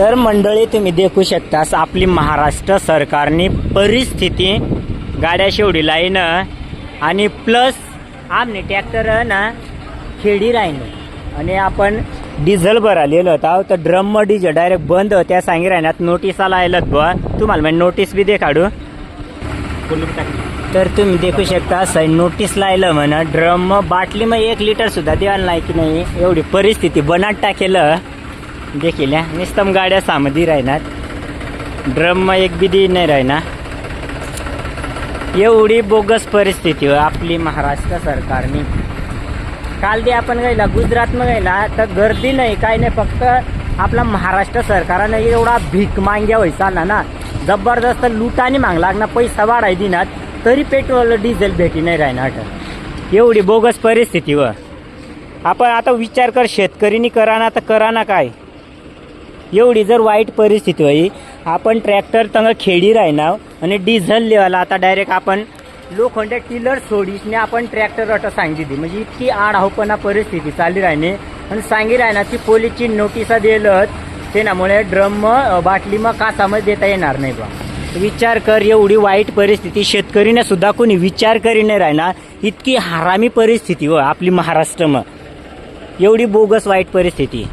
तर मंडळी तुम्ही देखू शकता आपली महाराष्ट्र सरकारने परिस्थिती गाड्या शेवडी लाईन आणि प्लस आमने ट्रॅक्टर ना खेडी राहिनो आणि आपण डिझेल भरालेलो होता तर ड्रम डिझेल डायरेक्ट बंद त्या सांगी राहण्यात नोटीस आलायलात बुवा तुम्हाला म्हणजे नोटीस बी दे काढू तर तुम्ही देखू शकता साईड नोटीस लायलं म्हणा ड्रम बाटली मग 1 लिटर सुद्धा द्यायला नाही की नाही एवढी परिस्थिती बनाट टाकेलं देखील निस्तम गाड्या सामधी राहणार ड्रम एक बी दी नाही राहणार एवढी बोगस परिस्थिती आपली महाराष्ट्र सरकारने काल दे आपण गेला गुजरात में गेला तर गर्दी नाही काय नाही फक्त आपला महाराष्ट्र सरकारनं एवढा भीक माग्या व्हायचा ना जबरदस्त लुटाने माग लागणार पैसा वाढाय दिनात तरी पेट्रोल डिझेल भेटी नाही राहणार एवढी बोगस परिस्थिती व आपण आता विचार कर शेतकरीनी करा तर करा ना काय एवढी जर वाईट परिस्थिती होई आपण ट्रॅक्टर तंग खेडी राहणार आणि डिझेल लेवायला आता डायरेक्ट आपण लोखंड टिलर सोडीसने आपण ट्रॅक्टर अट सांगितली म्हणजे इतकी आढावपणा परिस्थिती चालली राहणे आणि सांगी राहणार की पोलीसची नोटिसा दिलं त्यामुळे ड्रम बाटली मग कासामध्ये देता येणार नाही बा विचार कर एवढी वाईट परिस्थिती शेतकरीने सुद्धा कोणी विचार करी नाही राहणार इतकी हरामी परिस्थिती व आपली महाराष्ट्र एवढी बोगस वाईट परिस्थिती